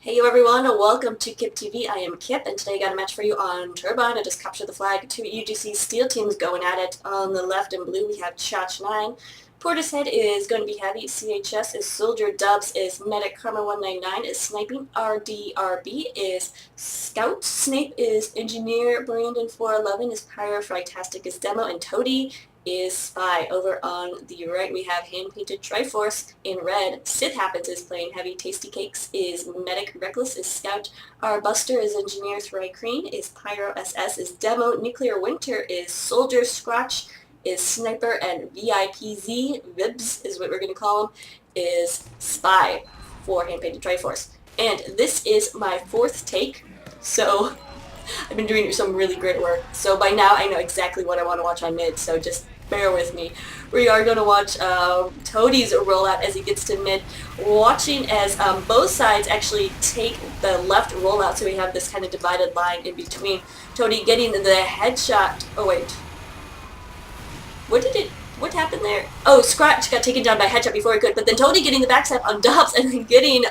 Hey everyone, welcome to Kip TV. I am Kip, and today I got a match for you on Turbine. I just captured the flag. Two UGC Steel teams going at it. On the left in blue, we have Chotch9. Portishead is going to be heavy. CHS is Soldier. Dubs is Medic. Karma 199 is Sniping. RDRB is Scout. Snape is Engineer. Brandon 411 is Pyro. Fragtastic is Demo. And Toady is Spy. Over on the right, we have Handpainted Triforce in red. Sith Happens is playing heavy. Tasty Cakes is Medic. Reckless is Scout. Our Buster is Engineer. Thrycreen is Pyro. SS is Demo. Nuclear Winter is Soldier. Scratch is Sniper, and VIPZ, Vibs is what we're going to call him, is Spy for Handpainted Triforce. And this is my fourth take, so I've been doing some really great work. So by now I know exactly what I want to watch on mid, so just bear with me. We are going to watch Toady's rollout as he gets to mid, watching as both sides actually take the left rollout, so we have this kind of divided line in between. Toady getting the headshot. Oh wait. What happened there? Oh, Scratch got taken down by headshot before he could, but then Toady getting the backstab on Dubs and then getting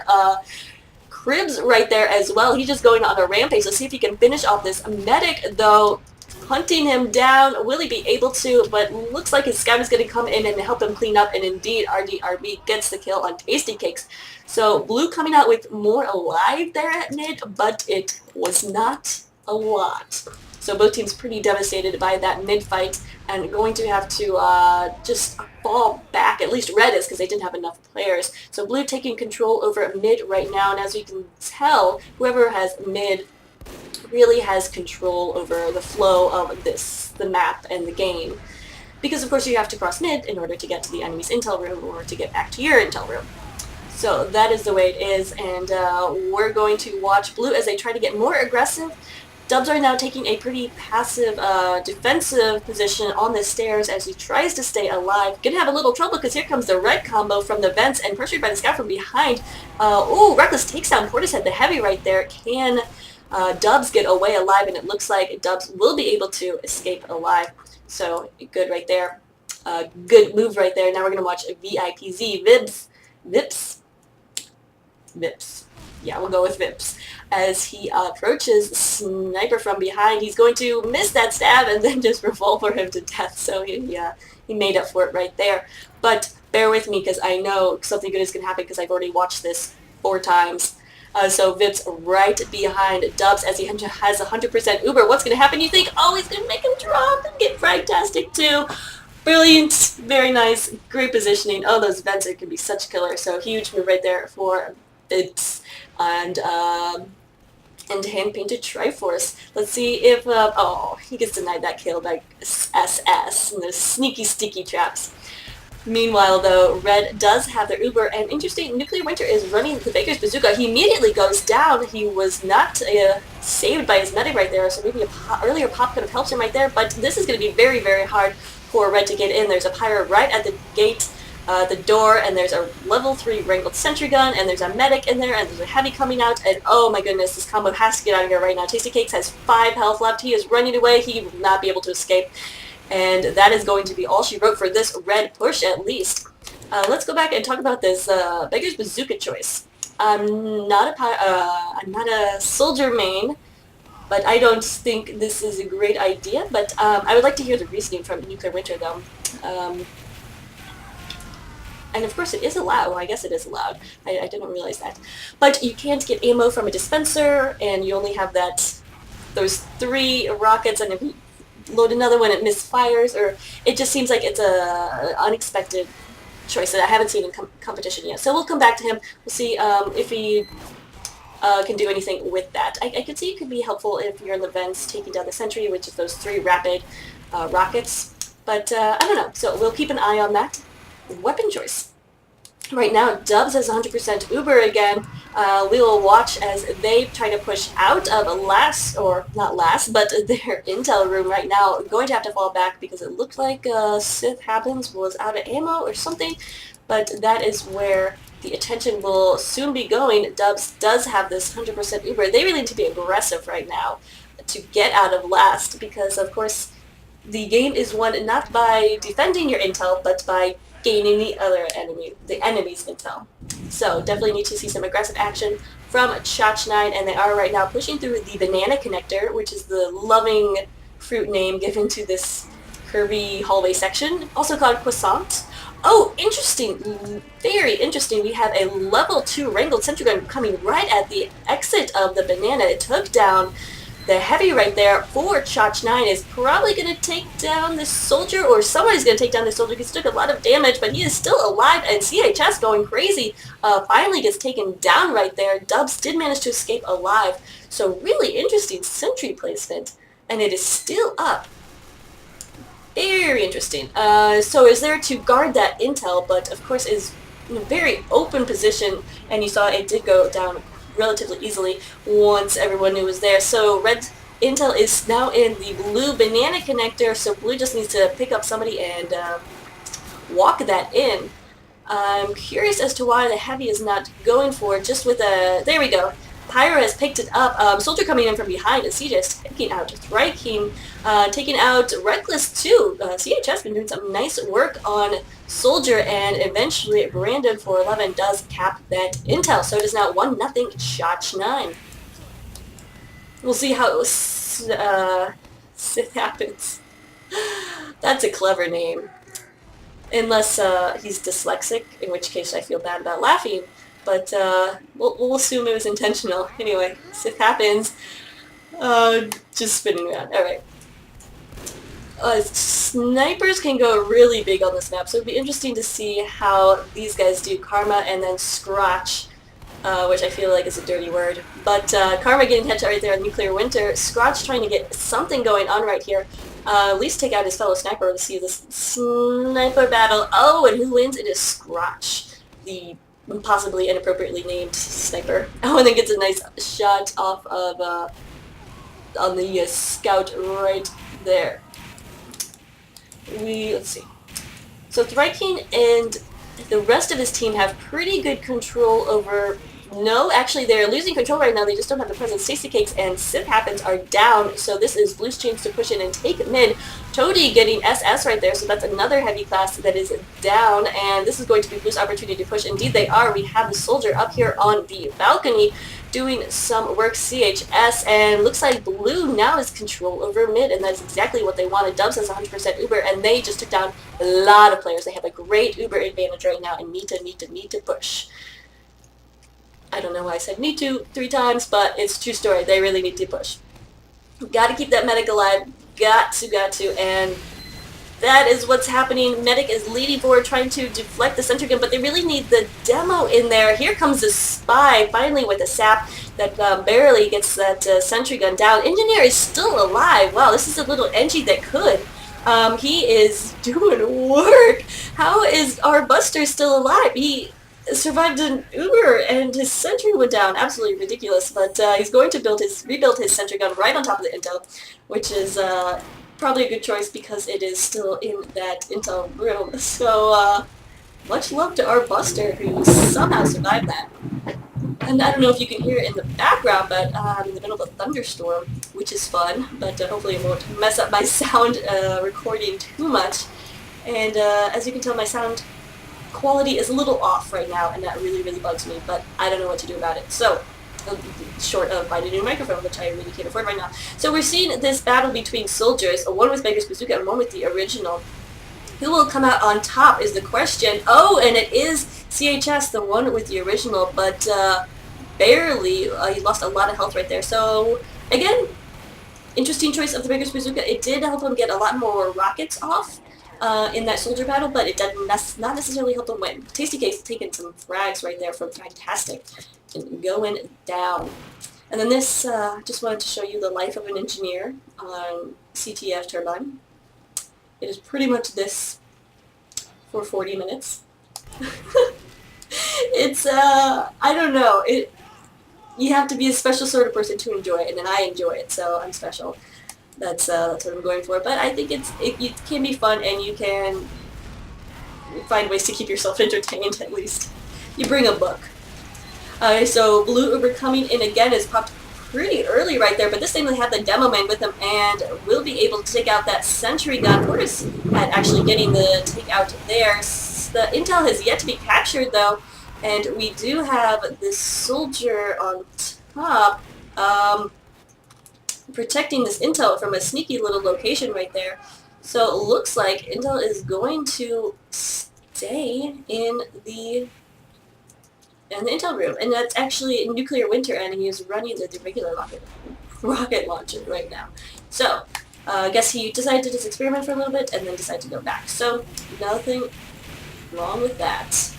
Cribs right there as well. He's just going on a rampage. Let's see if he can finish off this Medic, though, hunting him down. Will he be able to? But looks like his scout is going to come in and help him clean up, and indeed RDRB gets the kill on Tasty Cakes. So blue coming out with more alive there at mid, but it was not a lot. So both teams pretty devastated by that mid fight and going to have to just fall back. At least red is, because they didn't have enough players. So blue taking control over mid right now, and as you can tell, whoever has mid really has control over the flow of the map and the game. Because of course you have to cross mid in order to get to the enemy's intel room or to get back to your intel room. So that is the way it is, and we're going to watch blue as they try to get more aggressive. Dubs are now taking a pretty passive defensive position on the stairs as he tries to stay alive. Gonna have a little trouble because here comes the red combo from the vents and pressured by the scout from behind. Ooh, Reckless takes down Portishead, the heavy right there. Can Dubs get away alive? And it looks like Dubs will be able to escape alive. So good right there. Good move right there. Now we're gonna watch VIPZ, Vips. Yeah, we'll go with Vips. As he approaches Sniper from behind, he's going to miss that stab and then just revolver him to death. So he made up for it right there. But bear with me because I know something good is going to happen because I've already watched this 4 times. So Vips right behind Dubs as he has 100% Uber. What's going to happen? You think, oh, he's going to make him drop and get Fragtastic too. Brilliant, very nice, great positioning. Oh, those vents can be such killers. So huge move right there for Vips. And Handpainted Triforce. Let's see if, oh, he gets denied that kill by SS and those sneaky, sticky traps. Meanwhile, though, red does have their Uber, and interesting, Nuclear Winter is running the Baker's Bazooka. He immediately goes down. He was not saved by his medic right there, so maybe an earlier pop could have helped him right there, but this is going to be very, very hard for red to get in. There's a pyro right at the gate. The door, and there's a level 3 wrangled sentry gun, and there's a medic in there, and there's a heavy coming out, and oh my goodness, this combo has to get out of here right now. Tasty Cakes has 5 health left. He is running away. He will not be able to escape, and that is going to be all she wrote for this red push at least. Let's go back and talk about this Beggar's Bazooka choice. I'm not a soldier main, but I don't think this is a great idea, but I would like to hear the reasoning from Nuclear Winter though. And of course it is allowed. Well, I guess it is allowed. I didn't realize that. But you can't get ammo from a dispenser, and you only have those 3 rockets, and if you load another one, it misfires, or it just seems like it's a unexpected choice that I haven't seen in competition yet. So we'll come back to him. We'll see if he can do anything with that. I could see it could be helpful if you're in the vents taking down the sentry, which is those 3 rapid rockets. But I don't know. So we'll keep an eye on that. Weapon choice. Right now, Dubs has 100% Uber again. We will watch as they try to push out of not last, but their intel room right now. Going to have to fall back because it looked like Sith Happens was out of ammo or something, but that is where the attention will soon be going. Dubs does have this 100% Uber. They really need to be aggressive right now to get out of last because, of course, the game is won not by defending your intel, but by gaining the enemy's intel. So definitely need to see some aggressive action from Chotch9, and they are right now pushing through the banana connector, which is the loving fruit name given to this curvy hallway section, also called croissant. Oh, interesting. Very interesting. We have a level 2 wrangled sentry gun coming right at the exit of the banana. It took down the heavy right there for Chotch9. Is probably going to take down this soldier, or somebody's going to take down this soldier because he took a lot of damage, but he is still alive, and CHS going crazy. Finally gets taken down right there. Dubs did manage to escape alive. So really interesting sentry placement, and it is still up. Very interesting. So is there to guard that intel, but of course is in a very open position, and you saw it did go down relatively easily once everyone knew it was there. So red intel is now in the blue banana connector, so blue just needs to pick up somebody and walk that in. I'm curious as to why the heavy is not going for it, just with a... There we go. Pyro has picked it up. Soldier coming in from behind, and CJ's taking out Thriking, taking out Reckless too. CH has been doing some nice work on Soldier, and eventually Brandon for 11 does cap that intel. So it is now 1-0 Chotch9. We'll see how it happens. That's a clever name. Unless he's dyslexic, in which case I feel bad about laughing. But we'll assume it was intentional. Anyway, Sith happens. Just spinning around. Alright. Snipers can go really big on this map, so it'd be interesting to see how these guys do. Karma and then Scratch, which I feel like is a dirty word. But Karma getting headshot right there on Nuclear Winter. Scratch trying to get something going on right here. At least take out his fellow sniper to see this sniper battle. Oh, and who wins? It is Scratch, the possibly inappropriately named sniper. Oh, and then gets a nice shot off of on the scout right there. Let's see. So Thriking and the rest of his team have pretty good control over... No, actually they're losing control right now. They just don't have the presence. Tasty Cakes and Sip Happens are down, so this is Blue's chance to push in and take mid. Toady getting SS right there, so that's another heavy class that is down, and this is going to be Blue's opportunity to push. Indeed they are. We have the soldier up here on the balcony doing some work. CHS, and looks like Blue now has control over mid, and that's exactly what they wanted. Dubs has 100% Uber, and they just took down a lot of players. They have a great Uber advantage right now, and need to push. I don't know why I said need to 3 times, but it's true story. They really need to push. Got to keep that medic alive. Got to, and that is what's happening. Medic is leading forward, trying to deflect the sentry gun, but they really need the demo in there. Here comes the spy, finally with a sap that barely gets that sentry gun down. Engineer is still alive. Wow, this is a little Engie that could. He is doing work. How is our Buster still alive? He survived an Uber and his sentry went down. Absolutely ridiculous, but he's going to rebuild his sentry gun right on top of the intel, which is probably a good choice because it is still in that intel room. So much love to our Buster who somehow survived that. And I don't know if you can hear it in the background, but I'm in the middle of a thunderstorm, which is fun, but hopefully it won't mess up my sound recording too much. And as you can tell, my sound quality is a little off right now, and that really bugs me, but I don't know what to do about it. So, short of buying a new microphone, which I really can't afford right now. So we're seeing this battle between soldiers, one with Baker's Bazooka and one with the original. Who will come out on top is the question. Oh, and it is CHS, the one with the original, but barely. He lost a lot of health right there. So, again, interesting choice of the Baker's Bazooka. It did help him get a lot more rockets off in that soldier battle, but it did not necessarily help him win. Tasty Cakes taking some frags right there from Fantastic and going down. And then this, just wanted to show you the life of an engineer on CTF Turbine. It is pretty much this for 40 minutes. It's, I don't know, you have to be a special sort of person to enjoy it, and I enjoy it, so I'm special. That's what I'm going for. But I think it can be fun, and you can find ways to keep yourself entertained, at least. You bring a book. So Blue Uber coming in again is popped pretty early right there, but this time they have the demo man with him and will be able to take out that sentry gun. Portis had actually getting the takeout there. Force. The intel has yet to be captured though, and we do have this soldier on top protecting this intel from a sneaky little location right there. So it looks like intel is going to stay in the intel room, and that's actually nuclear winter, and he is running the regular rocket launcher right now. So I guess he decided to just experiment for a little bit and then decided to go back. So nothing wrong with that.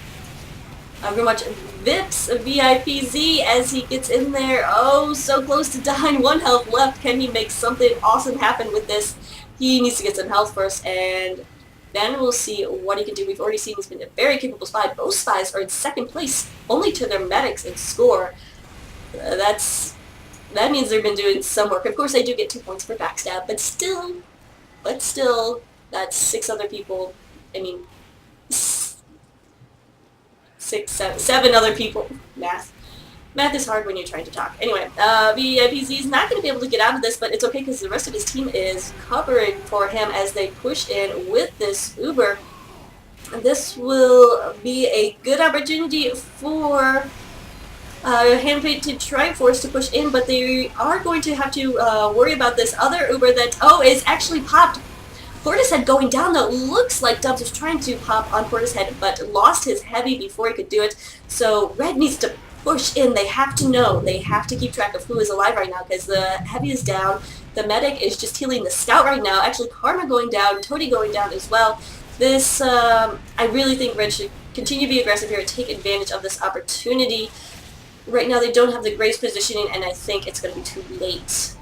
I'm gonna watch Vips VIPZ as he gets in there. Oh, so close to dying. 1 health left. Can he make something awesome happen with this? He needs to get some health first, and then we'll see what he can do. We've already seen he's been a very capable spy. Both spies are in second place, only to their medics in score. That means they've been doing some work. Of course, they do get 2 points for backstab, but still, that's 6 other people. I mean, 7 other people. Math is hard when you're trying to talk. Anyway, VIPZ is not going to be able to get out of this, but it's okay because the rest of his team is covering for him as they push in with this Uber. This will be a good opportunity for Handpainted Triforce to push in, but they are going to have to worry about this other Uber that, is actually popped. Portishead going down though. Looks like Dubs was trying to pop on Portishead, but lost his heavy before he could do it. So Red needs to push in. They have to know. They have to keep track of who is alive right now because the heavy is down. The medic is just healing the scout right now. Actually, Karma going down, Toady going down as well. This, I really think Red should continue to be aggressive here and take advantage of this opportunity. Right now they don't have the greatest positioning, and I think it's going to be too late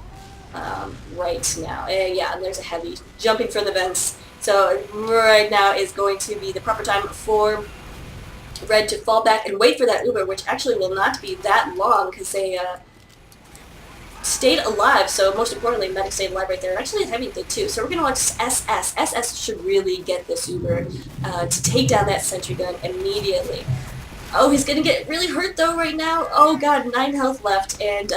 right now. Yeah, and there's a heavy jumping from the vents. So right now is going to be the proper time for Red to fall back and wait for that Uber, which actually will not be that long because they stayed alive. So most importantly, medic stayed alive right there. And actually, heavy did too. So we're going to watch SS. SS should really get this Uber to take down that sentry gun immediately. Oh, he's going to get really hurt though right now. Oh god, 9 health left and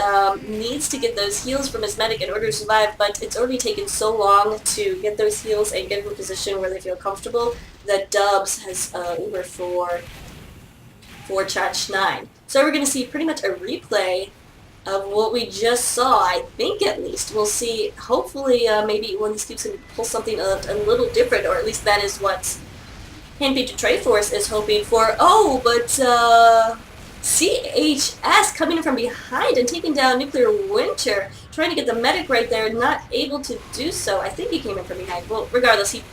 needs to get those heals from his medic in order to survive, but it's already taken so long to get those heals and get in a position where they feel comfortable that Dubs has Uber for Chotch9. So we're going to see pretty much a replay of what we just saw, I think at least. We'll see, hopefully, maybe one of these keeps can pull something a little different, or at least that is what Handpainted Triforce is hoping for. Oh, but CHS coming in from behind and taking down Nuclear Winter, trying to get the medic right there, not able to do so. I think he came in from behind. Well, regardless, he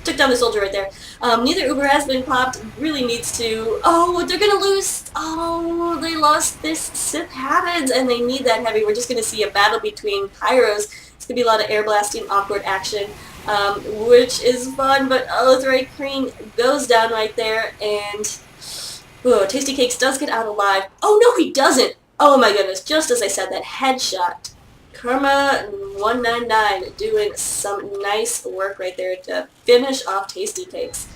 took down the soldier right there. Neither Uber has been popped. Really needs to. Oh, they're gonna lose. Oh, they lost this. Sip happens, and they need that heavy. We're just gonna see a battle between pyros. It's gonna be a lot of air blasting, awkward action. Which is fun, but Right Cream goes down right there, and Tasty Cakes does get out alive. Oh no, he doesn't! Oh my goodness, just as I said, that headshot. Karma199 doing some nice work right there to finish off Tasty Cakes.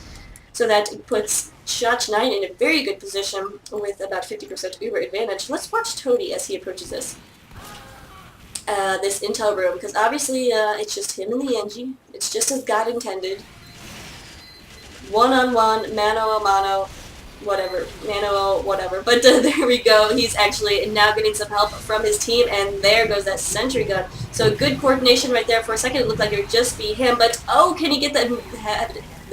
So that puts Chotch9 in a very good position with about 50% Uber advantage. Let's watch Toady as he approaches this. This intel room, because obviously it's just him and the Engie. It's just as God intended. One-on-one, mano-a-mano, whatever, whatever. But there we go. He's actually now getting some help from his team, and there goes that sentry gun. So good coordination right there. For a second it looked like it would just be him, but can he get the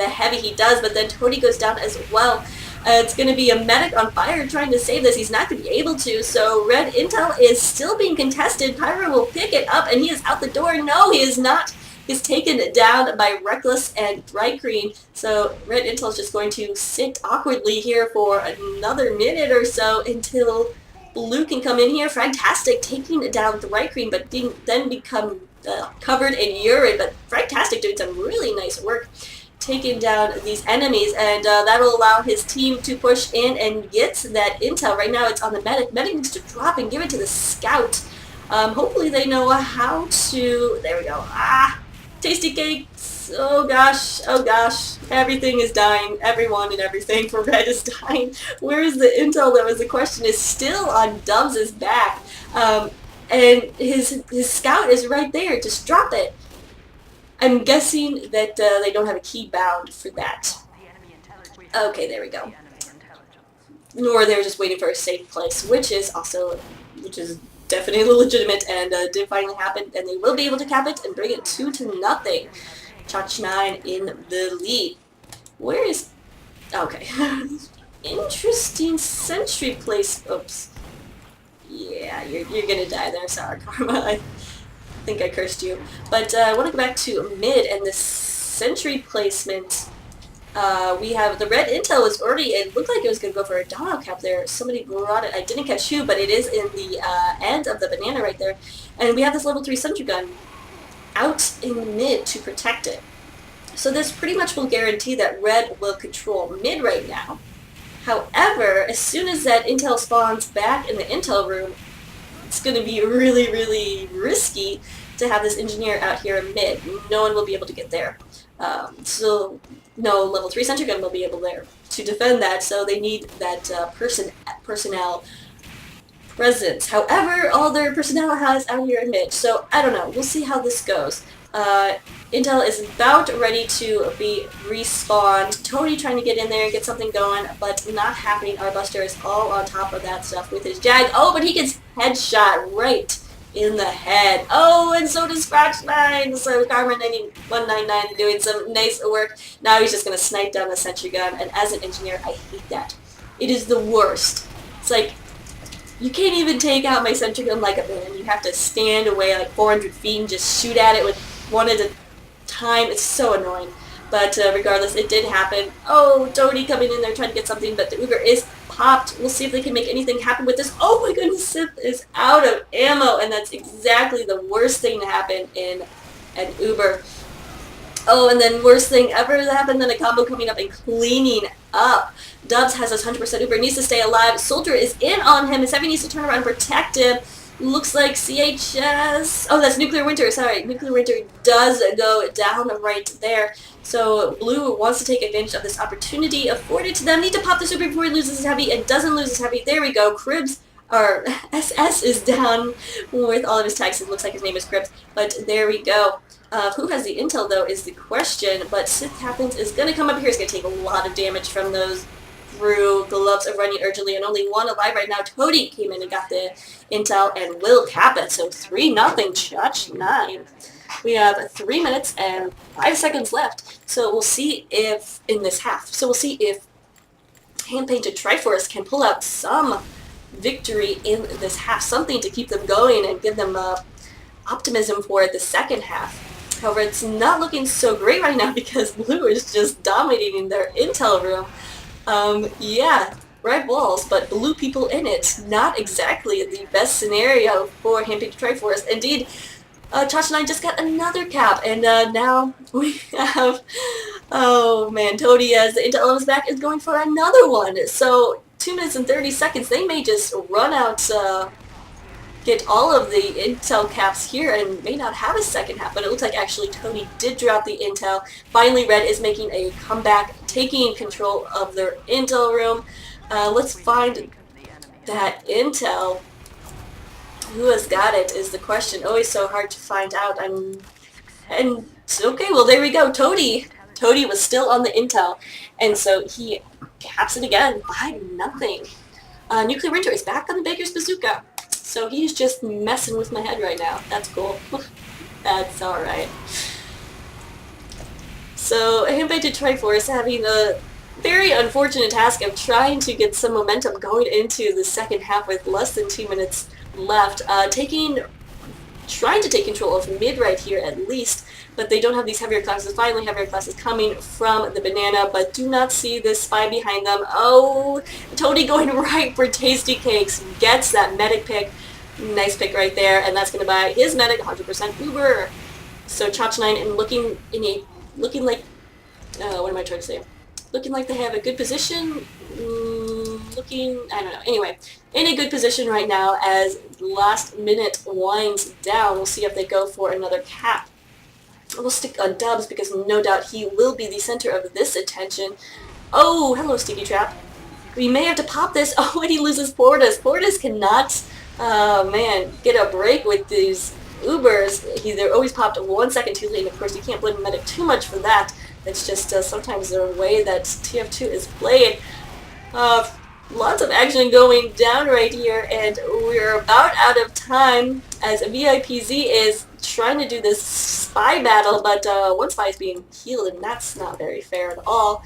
heavy? He does, but then Toady goes down as well. It's going to be a medic on fire trying to save this. He's not going to be able to, so Red Intel is still being contested. Pyro will pick it up, and he is out the door. No, he is not. He's taken down by Reckless and Bright Green, so Red Intel is just going to sit awkwardly here for another minute or so until Blue can come in here. Fantastic, taking down Bright Green, but then become covered in urine, but Fantastic doing some really nice work taking down these enemies, and that'll allow his team to push in and get that intel. Right now it's on the medic. Medic needs to drop and give it to the scout. Hopefully they know how to. There we go. Tasty Cakes. Oh gosh, everything is dying. Everyone and everything for Red is dying. Where is the intel? That was the question. Is still on Dubs' back, and his scout is right there. Just drop it. I'm guessing that they don't have a key bound for that. Okay, there we go. Nor they're just waiting for a safe place, which is definitely legitimate and did finally happen, and they will be able to cap it and bring it 2-0. Chotch9 in the lead. Where is... Okay. Interesting sentry place. Oops. Yeah, you're gonna die there. Sorry, Karma. I think I cursed you. But I want to go back to mid and this sentry placement. We have the red intel was already, it looked like it was going to go for a dog cap there. Somebody brought it. I didn't catch who, but it is in the end of the banana right there. And we have this level 3 sentry gun out in mid to protect it. So this pretty much will guarantee that red will control mid right now. However, as soon as that intel spawns back in the intel room, it's going to be really, really risky to have this engineer out here in mid. No one will be able to get there. So no level 3 sentry gun will be able there to defend that, so they need that personnel presence. However, all their personnel has out here in mid, so I don't know. We'll see how this goes. Intel is about ready to be respawned. Tony trying to get in there and get something going, but not happening. Our Buster is all on top of that stuff with his Jag. Oh, but he gets headshot right in the head. Oh, and so does Chotch9. So Karma199 doing some nice work. Now he's just going to snipe down the sentry gun, and as an engineer, I hate that. It is the worst. It's like, you can't even take out my sentry gun like a man. You have to stand away like 400 feet and just shoot at it with one at a time. It's so annoying. But regardless, it did happen. Oh, Tony coming in there trying to get something, but the Uber is popped. We'll see if they can make anything happen with this. Oh my goodness, Sith is out of ammo, and that's exactly the worst thing to happen in an Uber. Oh, and then worst thing ever to happen than a combo coming up and cleaning up. Dubs has his 100% Uber, needs to stay alive. Soldier is in on him. His heavy needs to turn around and protect him. Looks like CHS... Oh, that's Nuclear Winter. Sorry, Nuclear Winter does go down right there. So Blue wants to take advantage of this opportunity afforded to them. Need to pop the super before he loses his heavy and doesn't lose his heavy. There we go. Cribs, or SS is down with all of his tags. It looks like his name is Cribs, but there we go. Who has the intel, though, is the question. But Sith Happens is going to come up here. He's going to take a lot of damage from those through gloves of running urgently, and only one alive right now. Toady came in and got the intel and will cap it. So 3-0 Chotch9. We have 3 minutes and 5 seconds left. So we'll see if in this half. So we'll see if Handpainted Triforce can pull out some victory in this half, something to keep them going and give them optimism for the second half. However, it's not looking so great right now because Blue is just dominating their intel room. Yeah, red walls, but blue people in it. Not exactly the best scenario for Handpainted Triforce. Indeed, Chotch9 just got another cap, and now we have, oh man, Toady as the intel on his back is going for another one. So 2 minutes and 30 seconds, they may just run out, get all of the intel caps here and may not have a second half, but it looks like actually Toady did drop the intel. Finally, Red is making a comeback, taking control of their intel room. Let's find that intel. Who has got it is the question. Always so hard to find out. And okay, well there we go. Toady was still on the intel, and so he caps it again by nothing. Nuclear Winter is back on the Baker's Bazooka. So he's just messing with my head right now. That's cool. That's alright. So Handpainted Triforce having a very unfortunate task of trying to get some momentum going into the second half with less than 2 minutes left. Trying to take control of mid right here at least, but they don't have these heavier classes. Finally, heavier classes coming from the banana, but do not see this spy behind them. Oh, Toady going right for Tasty Cakes. Gets that medic pick. Nice pick right there, and that's going to buy his medic 100% Uber. So Chotch9 looking like, what am I trying to say? Looking like they have a good position. I don't know. Anyway, in a good position right now as last minute winds down. We'll see if they go for another cap. We'll stick on Dubs because no doubt he will be the center of this attention. Oh, hello, Sticky Trap. We may have to pop this. Oh, and he loses Portis. Portis cannot, man, get a break with these Ubers. They're always popped 1 second too late. Of course, you can't blame Medic too much for that. It's just sometimes the way that TF2 is played. Lots of action going down right here, and we're about out of time as VIPZ is trying to do this spy battle, but one spy is being healed, and that's not very fair at all.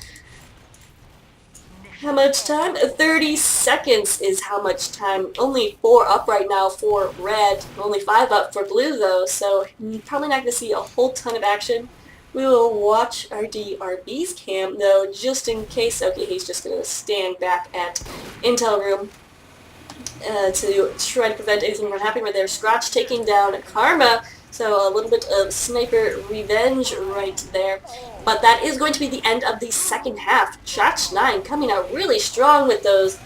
How much time? 30 seconds is how much time. Only 4 up right now for red. Only 5 up for blue though, so probably not going to see a whole ton of action. We will watch RDRB's cam though, just in case. Okay, he's just going to stand back at Intel room to try to prevent anything from happening right there. Scratch taking down Karma. So a little bit of sniper revenge right there. But that is going to be the end of the second half. Chotch9 coming out really strong with those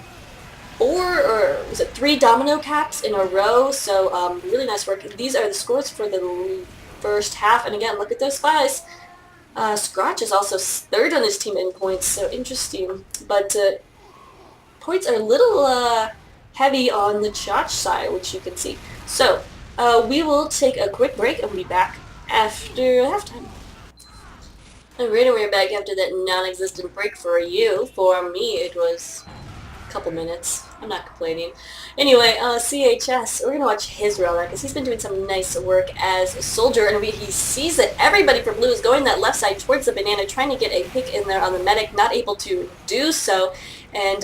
3 domino caps in a row. So really nice work. These are the scores for the first half. And again, look at those spies. Scratch is also 3rd on his team in points. So interesting. But points are a little heavy on the Chotch side, which you can see. So we will take a quick break and we'll be back after halftime. Alright, we're back after that non-existent break for you. For me, it was a couple minutes. I'm not complaining. Anyway, CHS, we're going to watch his relic, because he's been doing some nice work as a soldier, and he sees that everybody for blue is going that left side towards the banana, trying to get a pick in there on the medic, not able to do so. And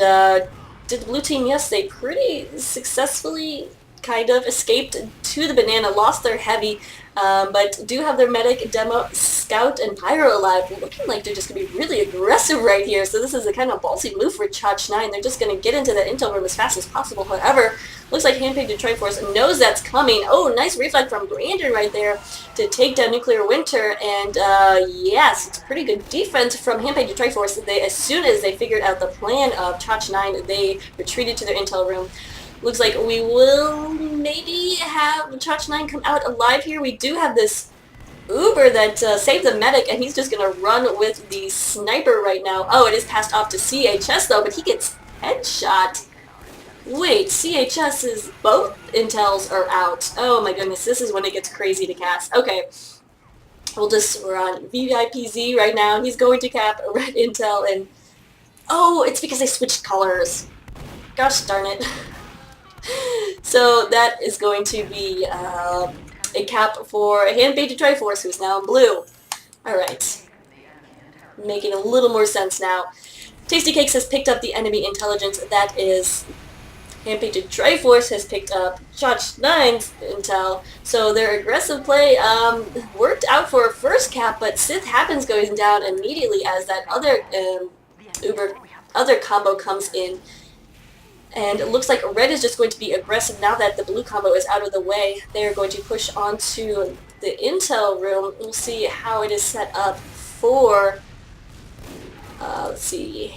did the blue team, yes, they pretty successfully kind of escaped to the banana, lost their heavy, but do have their medic, demo, scout, and pyro alive. Looking like they're just going to be really aggressive right here, so this is a kind of ballsy move for Chotch9. They're just going to get into that intel room as fast as possible. However, looks like Handpainted Triforce knows that's coming. Oh, nice reflect from Brandon right there to take down Nuclear Winter, and yes, it's pretty good defense from Handpainted Triforce. As soon as they figured out the plan of Chotch9, they retreated to their intel room. Looks like we will maybe have Chotch9 come out alive here. We do have this Uber that saved the medic, and he's just going to run with the sniper right now. Oh, it is passed off to CHS though, but he gets headshot. Wait, CHS's both intels are out. Oh my goodness, this is when it gets crazy to cast. Okay, we're on VIPZ right now. He's going to cap red intel, and oh, it's because they switched colors. Gosh darn it. So that is going to be a cap for Handpainted Triforce, who's now in blue. Alright. Making a little more sense now. Tasty Cakes has picked up the enemy intelligence. That is Handpainted Triforce has picked up Chotch9's intel. So their aggressive play worked out for a first cap, but Sith happens going down immediately as that other combo comes in. And it looks like red is just going to be aggressive now that the blue combo is out of the way. They are going to push onto the intel room. We'll see how it is set up for, let's see,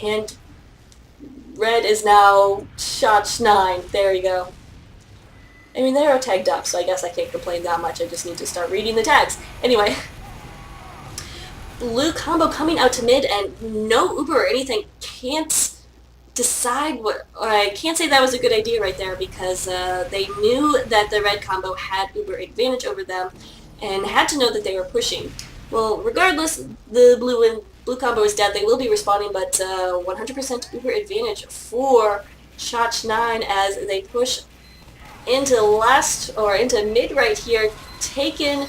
red is now Chotch9. There you go. I mean, they are tagged up, so I guess I can't complain that much. I just need to start reading the tags. Anyway, blue combo coming out to mid, and no Uber or anything. Can't decide what, or I can't say that was a good idea right there, because they knew that the red combo had Uber advantage over them and had to know that they were pushing. Well, regardless, the blue combo is dead. They will be responding, but 100% Uber advantage for Chotch9 as they push into mid right here, taken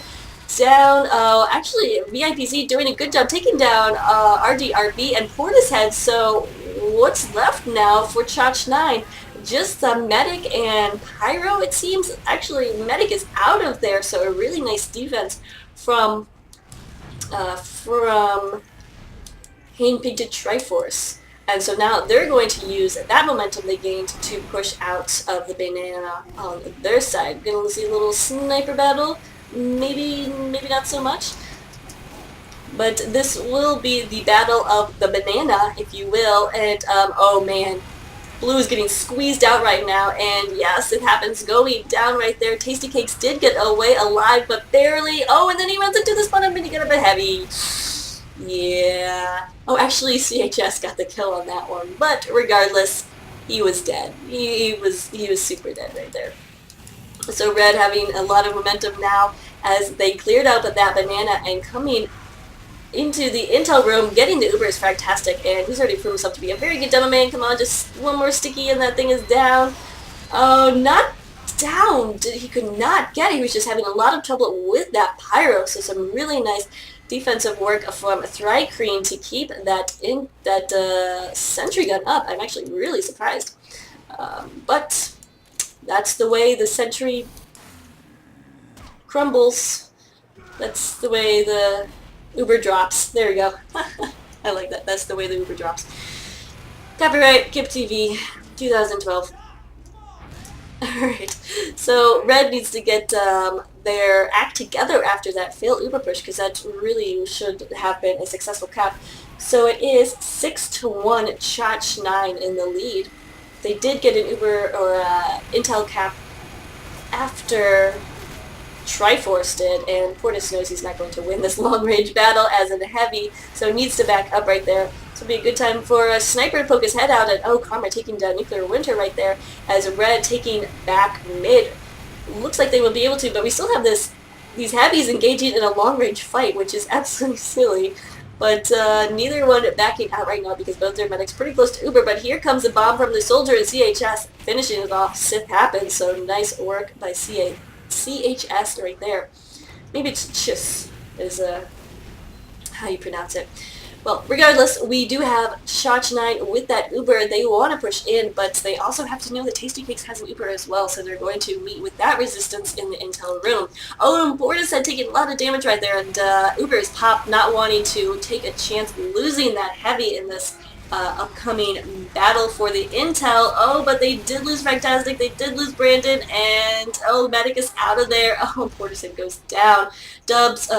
down, actually VIPZ doing a good job taking down RDRB and Portishead. So what's left now for Chotch9? Just the medic and pyro, it seems. Actually, medic is out of there, so a really nice defense from Handpainted Triforce. And so now they're going to use that momentum they gained to push out of the banana on their side. Gonna see a little sniper battle. Maybe not so much. But this will be the battle of the banana, if you will. And, oh man, blue is getting squeezed out right now. And yes, it happens going down right there. Tasty Cakes did get away alive, but barely. Oh, and then he runs into the spawn and he got a bit heavy. Yeah. Oh, actually, CHS got the kill on that one. But regardless, he was dead. He was super dead right there. So red having a lot of momentum now as they cleared out of that banana and coming into the intel room. Getting the Uber is fantastic, and he's already proven himself to be a very good demo man. Come on, just one more sticky and that thing is down. Oh, not down. He could not get it. He was just having a lot of trouble with that pyro, so some really nice defensive work from Thrycreen to keep that sentry gun up. I'm actually really surprised. But that's the way the sentry crumbles. That's the way the Uber drops. There we go. I like that. That's the way the Uber drops. Copyright, Kip TV, 2012. Alright, so Red needs to get their act together after that failed Uber push, because that really should have been a successful cap. So it is 6-1 Chotch9 in the lead. They did get an Uber or Intel cap after Triforce did, and Portis knows he's not going to win this long-range battle as a heavy, so needs to back up right there. This will be a good time for a sniper to poke his head out, and oh, Karma taking down Nuclear Winter right there, as Red taking back mid. Looks like they will be able to, but we still have these heavies engaging in a long-range fight, which is absolutely silly. But neither one backing out right now because both their medics pretty close to Uber. But here comes a bomb from the soldier and CHS finishing it off. Sith happens, so nice work by CHS right there. Maybe it's Chis is how you pronounce it. Well, regardless, we do have Chotch9 with that Uber. They want to push in, but they also have to know that Tasty Cakes has an Uber as well, so they're going to meet with that resistance in the intel room. Oh, and Portis had taken a lot of damage right there, and Uber is popped, not wanting to take a chance losing that heavy in this upcoming battle for the intel. Oh, but they did lose Fantastic, they did lose Brandon, and oh, Medic is out of there. Oh, Portis goes down. Dubs,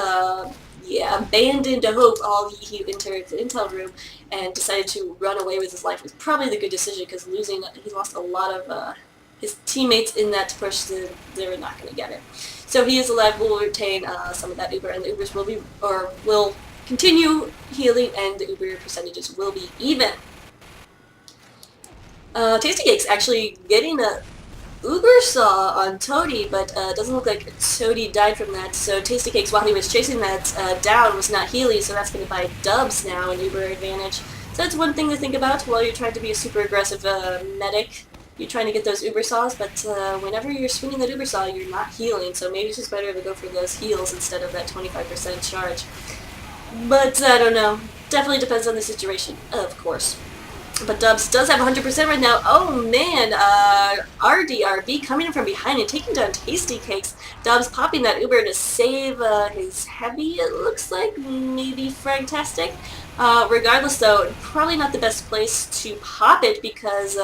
yeah, abandoned hope. He entered the intel room and decided to run away with his life. It was probably the good decision because he lost a lot of his teammates in that push, so they were not going to get it. So he is alive. Will retain some of that Uber, and the Ubers will continue healing, and the Uber percentages will be even. Tasty Cakes actually getting a Uber saw on Toady, but doesn't look like Toady died from that, so Tasty Cakes, while he was chasing that down, was not healing, so that's going to buy Dubs now an Uber advantage. So that's one thing to think about while you're trying to be a super aggressive medic. You're trying to get those Uber saws, but whenever you're swinging that Uber saw, you're not healing, so maybe it's just better to go for those heals instead of that 25% charge. But I don't know. Definitely depends on the situation, of course. But Dubs does have 100% right now. Oh man, RDRB coming in from behind and taking down Tasty Cakes. Dubs popping that Uber to save his heavy, it looks like. Maybe Fragtastic. Regardless though, probably not the best place to pop it because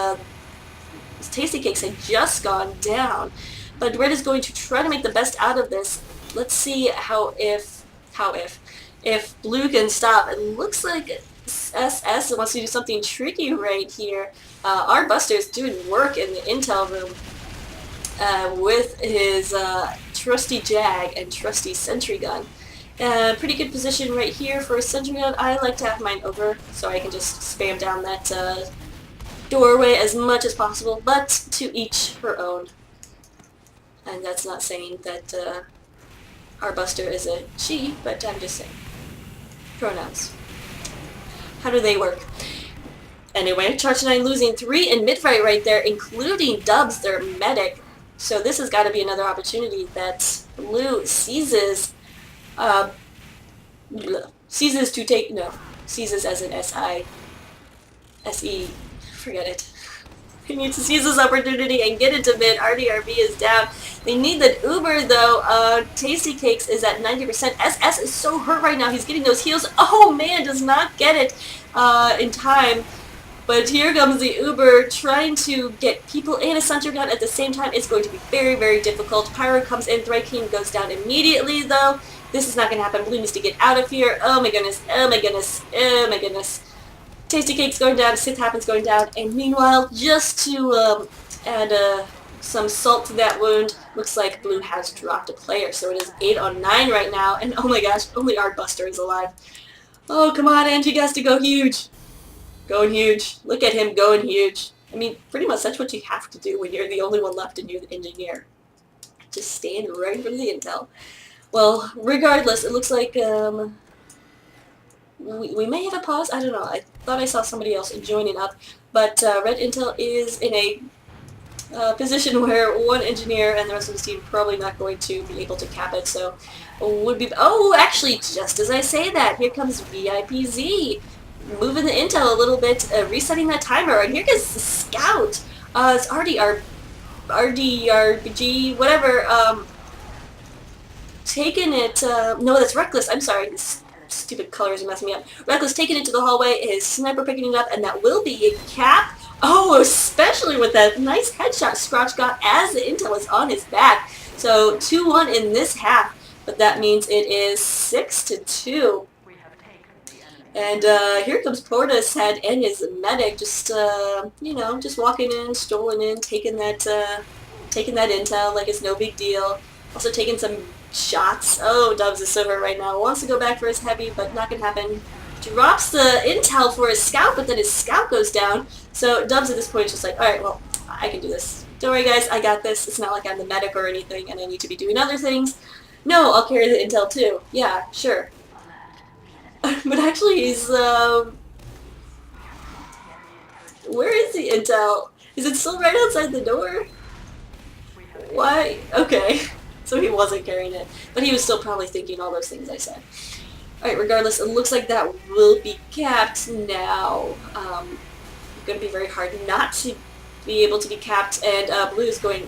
Tasty Cakes had just gone down. But Red is going to try to make the best out of this. Let's see if Blue can stop. It looks like SS wants to do something tricky right here. Our Buster is doing work in the intel room with his trusty Jag and trusty sentry gun. Pretty good position right here for a sentry gun. I like to have mine over so I can just spam down that doorway as much as possible, but to each her own. And that's not saying that our Buster is a she, but I'm just saying. Pronouns. How do they work? Anyway, Chotch9 losing 3 in mid-fight right there, including Dubs, their medic. So this has got to be another opportunity that Blue seizes to take, no, seizes as an S-E, forget it. He needs to seize this opportunity and get into mid. RDRB is down. They need that Uber though. Tasty Cakes is at 90%. SS is so hurt right now. He's getting those heals. Oh man, does not get it in time. But here comes the Uber trying to get people and a sentry gun at the same time. It's going to be very, very difficult. Pyro comes in. Thrycreen goes down immediately though. This is not going to happen. Blue needs to get out of here. Oh my goodness. Oh my goodness. Oh my goodness. Tasty Cake's going down, Sith Happens going down, and meanwhile, just to add some salt to that wound, looks like Blue has dropped a player, so it is 8 on 9 right now, and oh my gosh, only our Buster is alive. Oh, come on, Angie has to go huge. Going huge. Look at him going huge. I mean, pretty much that's what you have to do when you're the only one left and you're the engineer. Just stand right in front of the intel. Well, regardless, it looks like, we may have a pause. I don't know. I thought I saw somebody else joining up, but Red Intel is in a position where one engineer and the rest of the team probably not going to be able to cap it, so would be... Oh, actually, just as I say that, here comes VIPZ, moving the intel a little bit, resetting that timer, and here goes the scout. It's RDRBG, whatever, taking it, no, that's Reckless, I'm sorry, this stupid colors are messing me up. Reckless taking it to the hallway, his sniper picking it up, and that will be a cap. Oh, especially with that nice headshot Chotch got as the intel is on his back. So 2-1 in this half, but that means it is 6-2. And here comes Porta's head and his medic, just you know, just walking in, strolling in, taking that intel like it's no big deal. Also taking some shots. Oh, Dubs is silver right now. Wants to go back for his heavy, but not gonna happen. Drops the intel for his scout, but then his scout goes down. So Dubs at this point is just like, alright, well, I can do this. Don't worry guys, I got this. It's not like I'm the medic or anything and I need to be doing other things. No, I'll carry the intel too. Yeah, sure. But actually he's, where is the intel? Is it still right outside the door? Why? Okay. So he wasn't carrying it. But he was still probably thinking all those things I said. Alright, regardless, it looks like that will be capped now. It's going to be very hard not to be able to be capped, and Red is going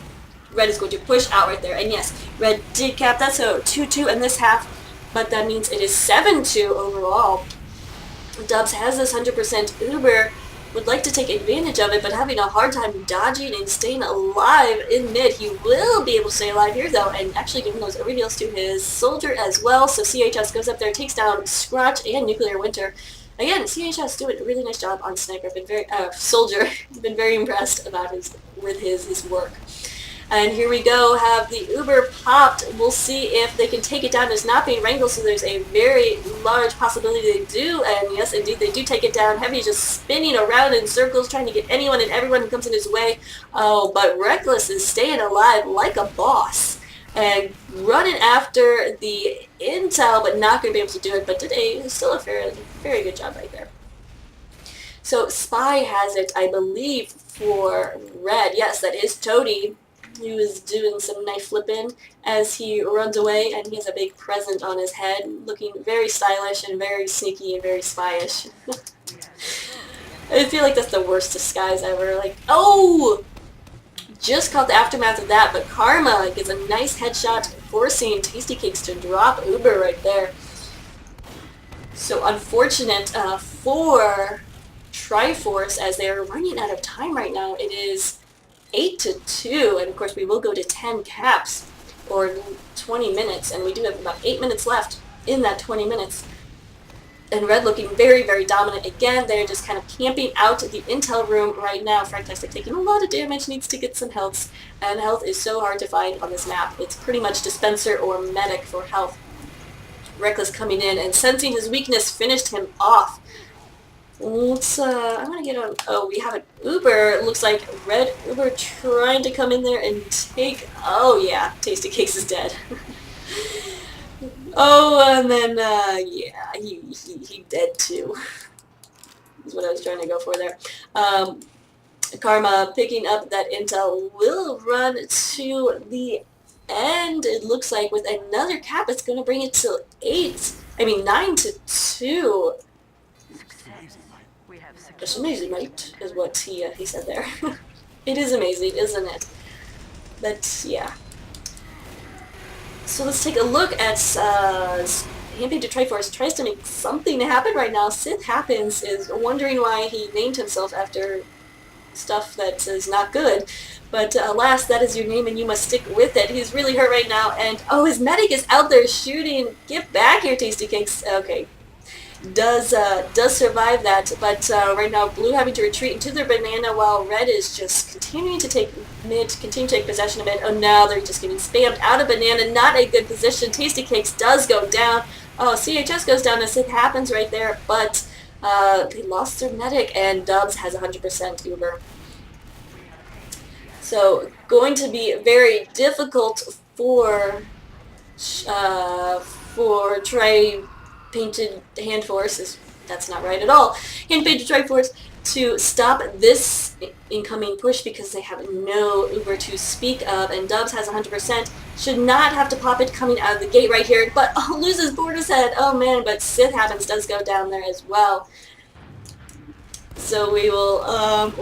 to push out right there. And yes, Red did cap that, so 2-2 in this half, but that means it is 7-2 overall. Dubs has this 100% Uber, would like to take advantage of it, but having a hard time dodging and staying alive in mid. He will be able to stay alive here though, and actually giving those reveals to his soldier as well. So CHS goes up there, takes down Scratch and Nuclear Winter. Again, CHS doing a really nice job on Sniper. Been very Soldier. Been very impressed about his work. And here we go, have the Uber popped. We'll see if they can take it down. It's not being wrangled, so there's a very large possibility they do. And yes, indeed, they do take it down. Heavy just spinning around in circles, trying to get anyone and everyone who comes in his way. Oh, but Reckless is staying alive like a boss. And running after the intel, but not going to be able to do it. But today, still a very good job right there. So Spy has it, I believe, for Red. Yes, that is Toady. He was doing some knife flipping as he runs away, and he has a big present on his head, looking very stylish and very sneaky and very spyish. I feel like that's the worst disguise ever. Like, oh! Just caught the aftermath of that, but Karma gets a nice headshot, forcing Tasty Cakes to drop Uber right there. So unfortunate for Triforce, as they are running out of time right now. It is 8-2, and of course we will go to 10 caps, or 20 minutes, and we do have about 8 minutes left in that 20 minutes. And Red looking very dominant again. They're just kind of camping out the intel room right now. Fragtastic taking a lot of damage, needs to get some health, and health is so hard to find on this map. It's pretty much dispenser or medic for health. Reckless coming in and sensing his weakness finished him off. Let's, I'm gonna get on, oh, we have an Uber. It looks like Red Uber trying to come in there and take, oh yeah, Tasty Cakes is dead. Oh, and then, yeah, he dead too. Is what I was trying to go for there. Karma picking up that intel will run to the end. It looks like with another cap, it's gonna bring it to 9-2. It's amazing, mate, is what he said there. It is amazing, isn't it? But, yeah. So let's take a look at Handpainted Triforce. Tries to make something happen right now. Sith Happens is wondering why he named himself after stuff that is not good. But alas, that is your name and you must stick with it. He's really hurt right now, and oh, his medic is out there shooting. Get back here, Tasty Cakes. Okay. Does survive that, but right now Blue having to retreat into their banana while Red is just continuing to take mid, continue to take possession of it. Oh, now they're just getting spammed out of banana. Not a good position. Tasty Cakes does go down. Oh, CHS goes down as it happens right there, but they lost their medic, and Dubs has 100% Uber. So going to be very difficult for Painted hand force is, that's not right at all. Handpainted Triforce to stop this incoming push because they have no Uber to speak of, and Dubs has 100%. Should not have to pop it coming out of the gate right here, but loses Border's head. Oh man, but Sith Happens does go down there as well. So we will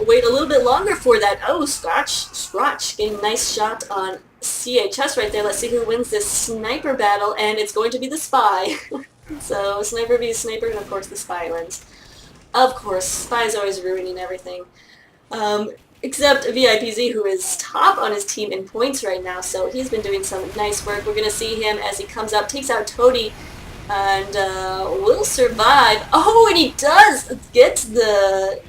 wait a little bit longer for that. Oh, Scotch getting a nice shot on CHS right there. Let's see who wins this sniper battle, and it's going to be the Spy. So Sniper vs Sniper, and of course the Spy wins. Of course, Spy is always ruining everything. Except VIPZ, who is top on his team in points right now, so he's been doing some nice work. We're going to see him as he comes up, takes out Toady, and will survive. Oh, and he does get the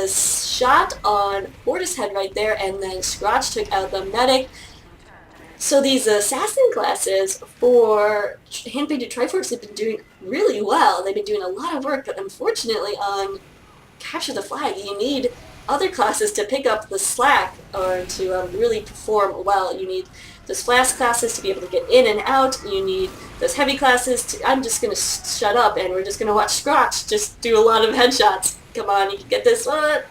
shot on Portishead right there, and then Scotch took out the medic. So these assassin classes for Handpainted Triforce have been doing really well. They've been doing a lot of work, but unfortunately on Capture the Flag, you need other classes to pick up the slack or to really perform well. You need those flask classes to be able to get in and out. You need those heavy classes to... I'm just going to shut up and we're just going to watch Scotch just do a lot of headshots. Come on, you can get this one.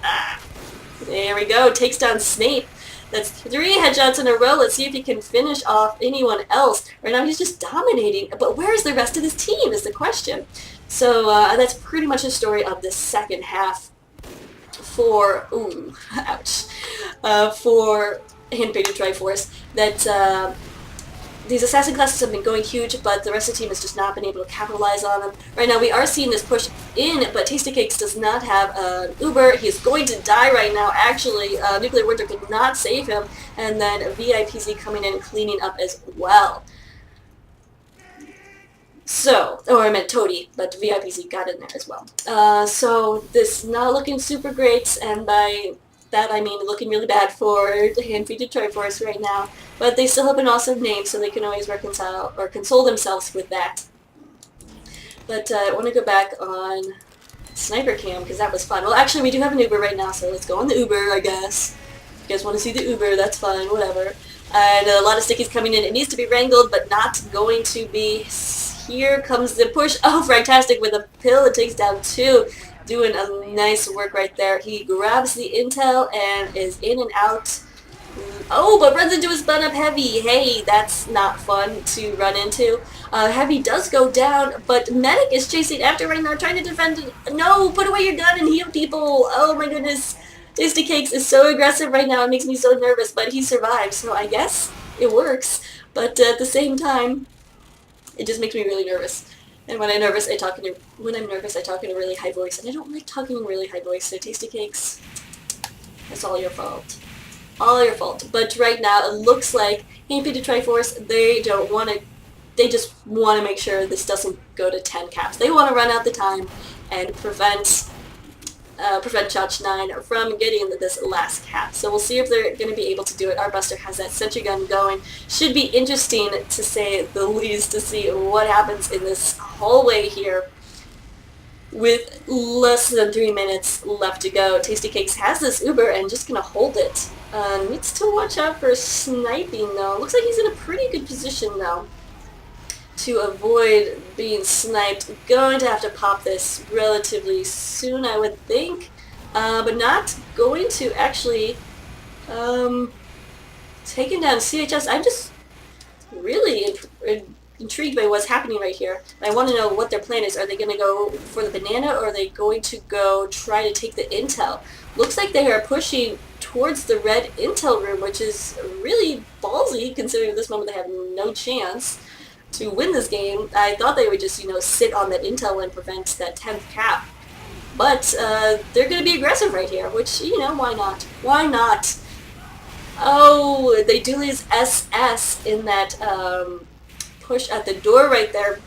There we go. Takes down Snape. That's 3 headshots in a row. Let's see if he can finish off anyone else. Right now he's just dominating. But where's the rest of his team is the question. So that's pretty much the story of the second half for... Ooh, ouch. For Handpainted Triforce. That these assassin classes have been going huge, but the rest of the team has just not been able to capitalize on them. Right now we are seeing this push in, but Tasty Cakes does not have an Uber. He's going to die right now, actually. Nuclear Winter could not save him, and then VIPZ coming in and cleaning up as well. So, or I meant Toady, but VIPZ got in there as well. So this not looking super great, and by that I mean looking really bad for the Handpainted Triforce right now, but they still have an awesome name, so they can always reconcile or console themselves with that. But I want to go back on Sniper Cam because that was fun. Well, actually, we do have an Uber right now, so let's go on the Uber, I guess. If you guys want to see the Uber, that's fine, whatever. And a lot of stickies coming in. It needs to be wrangled, but not going to be. Here comes the push. Oh, Fragtastic with a pill. It takes down 2. Doing a nice work right there. He grabs the intel and is in and out. Oh, but runs into his bun up Heavy. Hey, that's not fun to run into. Heavy does go down, but Medic is chasing after right now, trying to defend it. No, put away your gun and heal people. Oh my goodness. Tasty Cakes is so aggressive right now. It makes me so nervous, but he survives, so I guess it works. But at the same time, it just makes me really nervous. And when I'm nervous, I talk in a really high voice, and I don't like talking in a really high voice. So Tasty Cakes, that's all your fault. All your fault. But right now, it looks like Handpainted Triforce, they just want to make sure this doesn't go to 10 caps. They want to run out the time and prevent Chotch9 from getting this last cap. So we'll see if they're going to be able to do it. Our Buster has that sentry gun going. Should be interesting, to say the least, to see what happens in this hallway here. With less than 3 minutes left to go, Tasty Cakes has this Uber and just going to hold it. Needs to watch out for sniping, though. Looks like he's in a pretty good position, though, to avoid being sniped. Going to have to pop this relatively soon, I would think, but not going to actually take him down CHS. I'm just really intrigued by what's happening right here. I want to know what their plan is. Are they going to go for the banana, or are they going to go try to take the intel? Looks like they are pushing towards the red intel room, which is really ballsy considering at this moment they have no chance to win this game. I thought they would just, sit on that intel and prevent that 10th cap. But they're going to be aggressive right here, which, why not? Why not? Oh, they do lose SS in that push at the door right there.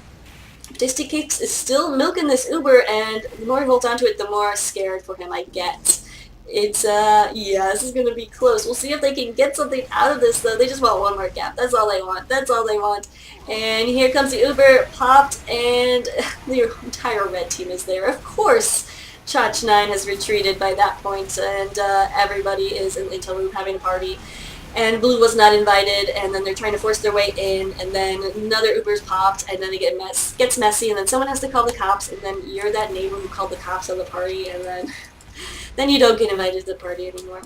Tasty Cakes is still milking this Uber, and the more he holds onto it, the more scared for him I get. It's, yeah, this is going to be close. We'll see if they can get something out of this, though. They just want one more cap. That's all they want. That's all they want. And here comes the Uber, popped, and the entire red team is there. Of course, Chotch9 has retreated by that point, and everybody is in the intel room having a party. and blue was not invited, and then they're trying to force their way in, and then another Uber's popped, and then it gets messy, and then someone has to call the cops, and then you're that neighbor who called the cops on the party, and then you don't get invited to the party anymore.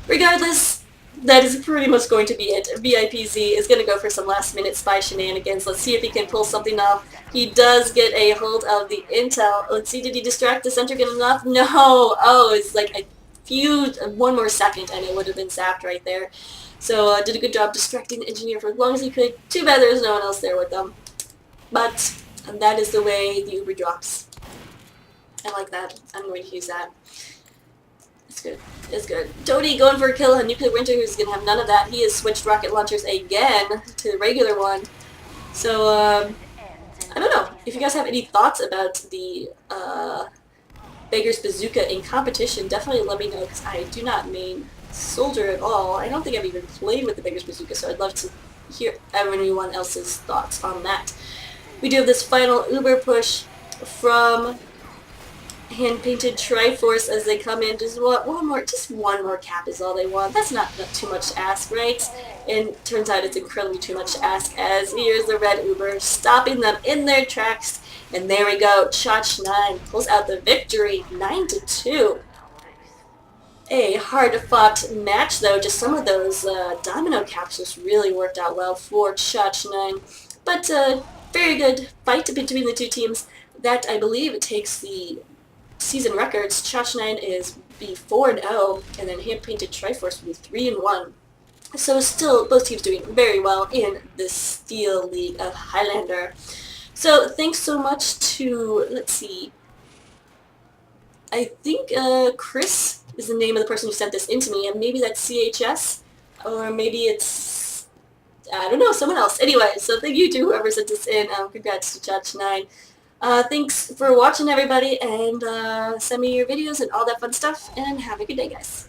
Regardless, that is pretty much going to be it. VIPZ is going to go for some last-minute spy shenanigans. Let's see if he can pull something off. He does get a hold of the intel. Let's see, did he distract the center good enough? No! Oh, it's like one more second and it would have been zapped right there. So did a good job distracting the engineer for as long as he could. Too bad there was no one else there with them. But that is the way the Uber drops. I like that. I'm going to use that. It's good. It's good. Tony going for a kill on Nuclear Winter, who's going to have none of that. He has switched rocket launchers again to the regular one. So, I don't know. If you guys have any thoughts about the Beggar's Bazooka in competition, definitely let me know, because I do not main Soldier at all. I don't think I've even played with the Beggar's Bazooka, so I'd love to hear everyone else's thoughts on that. We do have this final Uber push from Handpainted Triforce as they come in. Just one more cap is all they want. That's not too much to ask, right? And turns out it's incredibly too much to ask, as here's the red Uber stopping them in their tracks. And there we go. Chotch9 pulls out the victory, 9-2. A hard-fought match, though. Just some of those domino captures really worked out well for Chotch9. But very good fight between the two teams. That, I believe, takes the season records. Chotch9 is B4-0, and then Handpainted Triforce will be 3-1. So still, both teams doing very well in the Steel League of Highlander. So thanks so much to, let's see, I think Chris is the name of the person who sent this in to me, and maybe that's CHS, or maybe it's, I don't know, someone else. Anyway, so thank you to whoever sent this in. Congrats to Chotch9. Thanks for watching, everybody, and send me your videos and all that fun stuff, and have a good day, guys.